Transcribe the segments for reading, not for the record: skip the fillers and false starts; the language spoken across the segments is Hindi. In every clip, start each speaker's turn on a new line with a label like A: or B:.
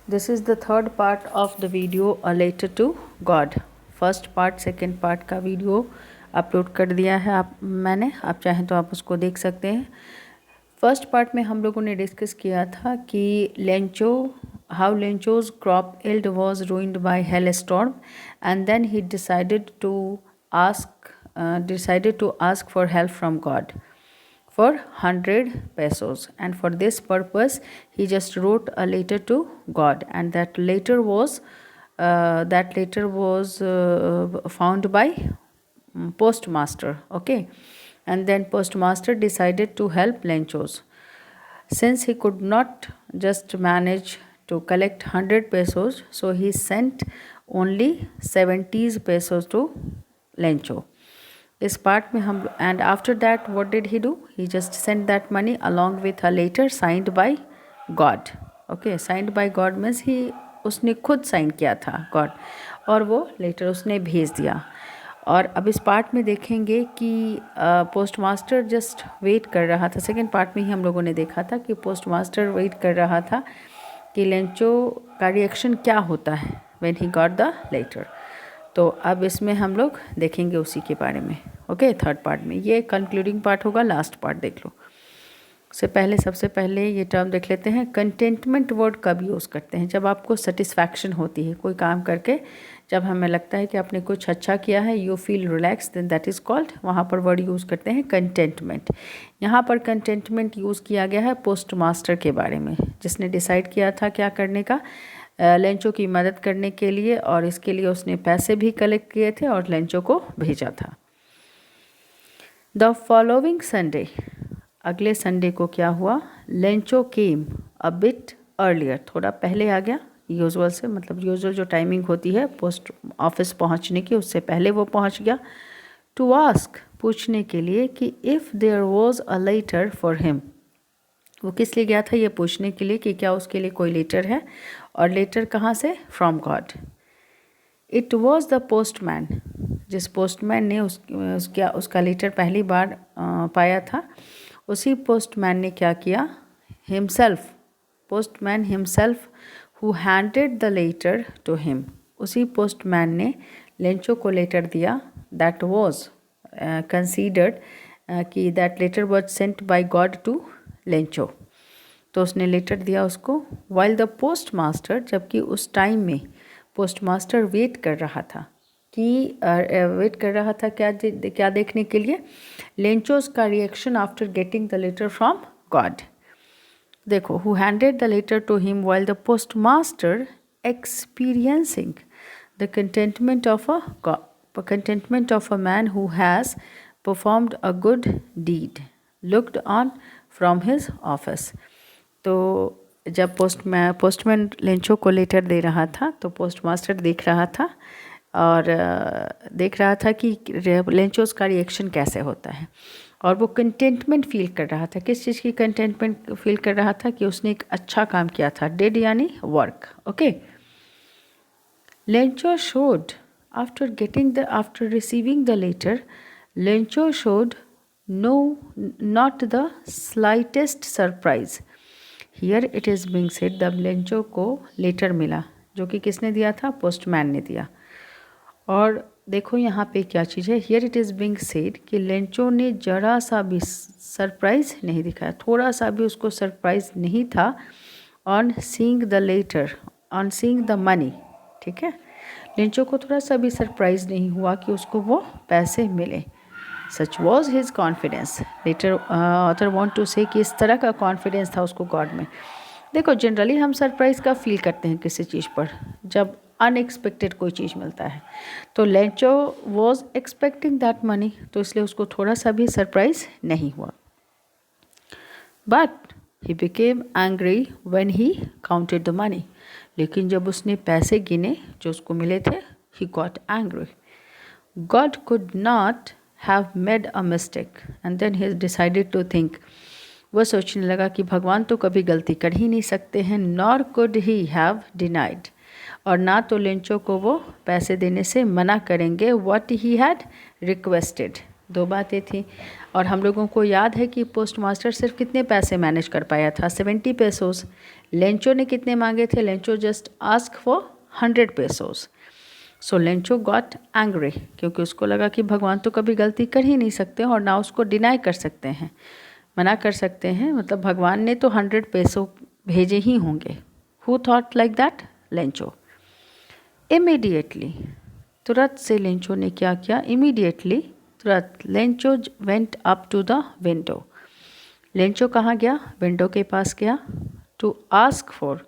A: This is the third part of the video A Letter to God. First part second part का वीडियो अपलोड कर दिया है मैंने, आप चाहें तो आप उसको देख सकते हैं। फर्स्ट पार्ट में हम लोगों ने डिस्कस किया था कि how Lencho's crop yield was ruined by hail storm and then he decided to ask for help from God for 100 pesos, and for this purpose he just wrote a letter to God, and that letter was found by postmaster. Okay, and then postmaster decided to help Lenchos. Since he could not just manage to collect 100 pesos, so he sent only 70 pesos to Lencho. इस पार्ट में हम and after that what did he do, he just send that money along with a letter signed by God. Okay, signed by God means he उसने खुद साइन किया था गॉड, और वो लेटर उसने भेज दिया. और अब इस पार्ट में देखेंगे कि पोस्टमास्टर जस्ट वेट कर रहा था. सेकेंड पार्ट में ही हम लोगों ने देखा था कि पोस्टमास्टर वेट कर रहा था कि लेंचो का रिएक्शन क्या होता है when he got the letter. तो अब इसमें हम लोग देखेंगे उसी के बारे में. ओके, थर्ड पार्ट में ये कंक्लूडिंग पार्ट होगा. लास्ट पार्ट देख लो. सबसे पहले ये टर्म देख लेते हैं. कंटेंटमेंट वर्ड कब यूज़ करते हैं? जब आपको सेटिस्फैक्शन होती है कोई काम करके, जब हमें लगता है कि आपने कुछ अच्छा किया है, you feel relax, then that is called, वहाँ पर वर्ड यूज़ करते हैं कंटेंटमेंट. यहाँ पर कंटेंटमेंट यूज़ किया गया है पोस्ट मास्टर के बारे में, जिसने डिसाइड किया था क्या करने का, लेंचो की मदद करने के लिए, और इसके लिए उसने पैसे भी कलेक्ट किए थे और लेंचो को भेजा था. द फॉलोइंग संडे, अगले संडे को क्या हुआ, Lencho came a bit earlier, थोड़ा पहले आ गया यूजुअल से, मतलब यूजुअल जो टाइमिंग होती है पोस्ट ऑफिस पहुंचने की, उससे पहले वो पहुंच गया. टू आस्क, पूछने के लिए कि if there was a letter for him, वो किस लिए गया था, ये पूछने के लिए कि क्या उसके लिए कोई लेटर है, और लेटर कहाँ से, from God. It was the postman, जिस पोस्टमैन ने उसका लेटर पहली बार पाया था, उसी पोस्टमैन ने क्या किया, postman himself who handed the letter to him, उसी पोस्टमैन ने लेंचो को लेटर दिया. दैट वॉज कंसीडर्ड कि that letter was sent by God to Lencho. तो उसने लेटर दिया उसको. वाइल द पोस्ट मास्टर, जबकि उस टाइम में पोस्ट मास्टर वेट कर रहा था क्या देखने के लिए, लेंचोस का reaction after getting the letter from God. देखो, who handed the letter to him while the post master experiencing the contentment of a man who has performed a good deed looked on from his office. तो जब पोस्टमैन लेंचो को लेटर दे रहा था, तो पोस्ट मास्टर देख रहा था और देख रहा था कि लेंचोस का रिएक्शन कैसे होता है, और वो कंटेंटमेंट फील कर रहा था. किस चीज़ की कंटेंटमेंट फील कर रहा था, कि उसने एक अच्छा काम किया था. डिड यानी work. Okay, Lencho showed after receiving the letter, Lencho showed not the slightest surprise. Here it is being said, जब लेंचो को लेटर मिला, जो कि किसने दिया था, पोस्टमैन ने दिया. और देखो यहाँ पे क्या चीज़ है, here it is being said कि लेंचो ने जरा सा भी सरप्राइज नहीं दिखाया, थोड़ा सा भी उसको सरप्राइज नहीं था on seeing the letter, on seeing the money. ठीक है, लेंचो को थोड़ा सा भी सरप्राइज नहीं हुआ कि उसको वो पैसे मिले. Such was his confidence. Letter author want to say कि इस तरह का कॉन्फिडेंस था उसको गॉड में. देखो, जनरली हम सरप्राइज का फील करते हैं किसी चीज़ पर, जब अनएक्सपेक्टेड कोई चीज़ मिलता है. तो Lencho was expecting that money, तो इसलिए उसको थोड़ा सा भी सरप्राइज नहीं हुआ. But he became angry when he counted the money, लेकिन जब उसने पैसे गिने जो उसको मिले थे, he got angry. God could not have made a mistake, and then he decided to think, वह सोचने लगा कि भगवान तो कभी गलती कर ही नहीं सकते हैं. nor could he have denied, और ना तो लेंचो को वो पैसे देने से मना करेंगे. what he had requested, दो बातें थी. और हम लोगों को याद है कि पोस्ट मास्टर सिर्फ कितने पैसे मैनेज कर पाया था, 70 पेसोस, लेंचो ने कितने मांगे थे? Lencho just ask for 100 pesos. So Lencho got angry, क्योंकि उसको लगा कि भगवान तो कभी गलती कर ही नहीं सकते और ना उसको डिनाई कर सकते हैं, मना कर सकते हैं, मतलब भगवान ने तो 100 peso भेजे ही होंगे. Who thought like that? Lencho. Immediately, तुरंत से लेंचो ने क्या किया? इमीडिएटली, तुरंत Lencho went up to the window. Lencho कहाँ गया? विंडो के पास गया. To ask for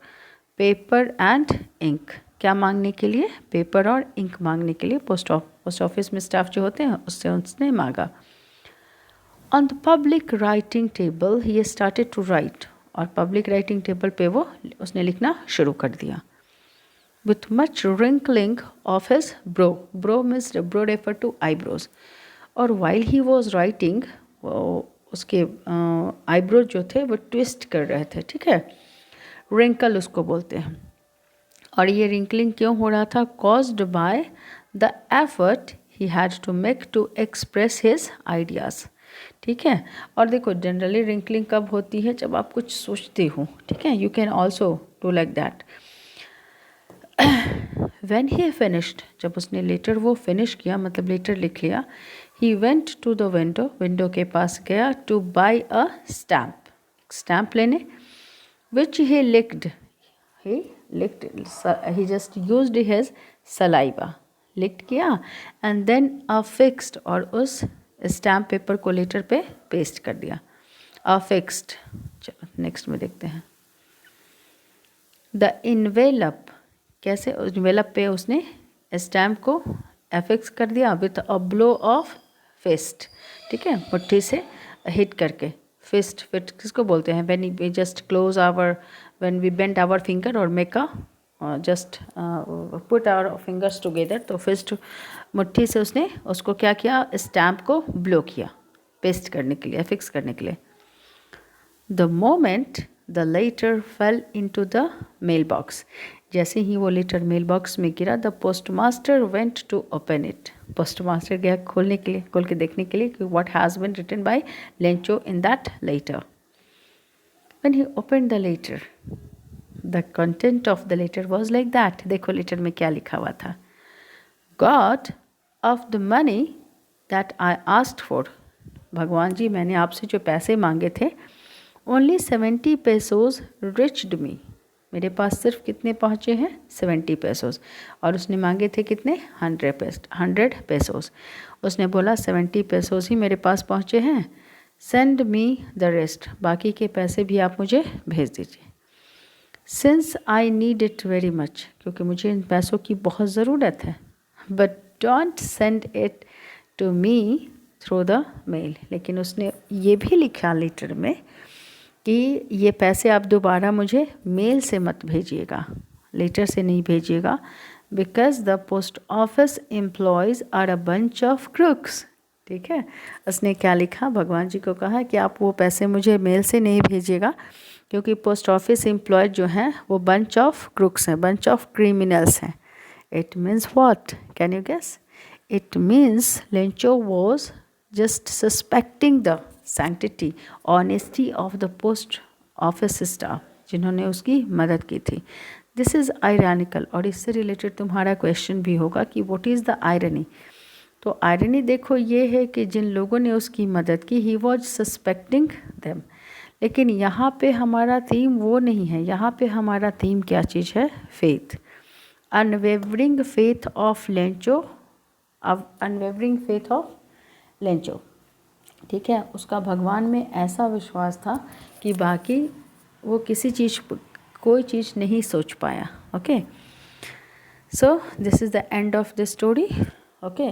A: paper and ink. क्या मांगने के लिए? पेपर और इंक मांगने के लिए. पोस्ट ऑफिस में स्टाफ जो होते हैं उससे उसने मांगा. On the public writing table he started to write. और पब्लिक राइटिंग टेबल पे वो उसने लिखना शुरू कर दिया. With much wrinkling of his brow. Brow means brow refer to eyebrows. और वाइल ही वॉज राइटिंग, उसके आईब्रोज जो थे वो ट्विस्ट कर रहे थे. ठीक है, रिंकल उसको बोलते हैं. और ये रिंकलिंग क्यों हो रहा था? Caused by the effort he had to make to express his ideas. ठीक है, और देखो जनरली रिंकलिंग कब होती है? जब आप कुछ सोचते हो. ठीक है, you can also do like that. When he finished, जब उसने लेटर वो फिनिश किया, मतलब लेटर लिख लिया, he went to the window, window के पास गया, to buy a stamp, stamp लेने, which he licked, he just used his saliva, licked किया, and then affixed, और उस स्टैम्प पेपर को लेटर पे पेस्ट कर दिया. affixed. चलो नेक्स्ट में देखते हैं. द envelope, कैसे? इन्वेलप पे उसने स्टैम्प को एफिक्स कर दिया with a blow of fist. ठीक है, मुट्ठी से हिट करके. फिस्ट किसको बोलते हैं? When we just close our, when we bend our finger और make a just put our fingers together. तो फिस्ट मुट्ठी से उसने उसको क्या किया? स्टैम्प को ब्लो किया, पेस्ट करने के लिए, एफिक्स करने के लिए. The moment the letter fell into the mail box, जैसे ही वो लेटर मेल बॉक्स में गिरा, the post master went to open it. Post master गया खोलने के लिए, खोल के देखने के लिए कि what has been written by Lencho in that letter. When he open the letter, the content of the letter was like that. देखो लेटर में क्या लिखा हुआ था? God of the money that I asked for. भगवान जी, मैंने आपसे जो पैसे मांगे थे, ओनली 70 pesos रिच्ड मी. मेरे पास सिर्फ कितने पहुँचे हैं? 70 pesos. और उसने मांगे थे कितने? 100 pesos. उसने बोला 70 pesos ही मेरे पास पहुँचे हैं, सेंड मी द रेस्ट, बाकी के पैसे भी आप मुझे भेज दीजिए. Since I need it very much, क्योंकि मुझे इन पैसों की बहुत ज़रूरत है. But don't send it to me through the mail. लेकिन उसने ये भी लिखा लेटर में कि ये पैसे आप दोबारा मुझे मेल से मत भेजिएगा, लेटर से नहीं भेजिएगा. Because the post office employees are a bunch of crooks. ठीक है, उसने क्या लिखा? भगवान जी को कहा कि आप वो पैसे मुझे मेल से नहीं भेजिएगा, क्योंकि पोस्ट ऑफिस एम्प्लॉय जो हैं वो बंच ऑफ क्रूक्स हैं, बंच ऑफ क्रिमिनल्स हैं. It means what? Can you guess? It means Lencho was just suspecting the sanctity, honesty of the post office staff, जिन्होंने उसकी मदद की थी. This is ironical. और इससे रिलेटेड तुम्हारा क्वेश्चन भी होगा कि व्हाट इज़ द आयरनी. तो आयरनी देखो ये है कि जिन लोगों ने उसकी मदद की, ही वॉज सस्पेक्टिंग देम. लेकिन यहाँ पे हमारा थीम वो नहीं है. यहाँ पे हमारा थीम क्या चीज़ है? Faith. Unwavering faith of Lencho, unwavering faith of Lencho. ठीक है, उसका भगवान में ऐसा विश्वास था कि बाकी वो किसी चीज़, कोई चीज़ नहीं सोच पाया. Okay, so this is the end of the story. Okay.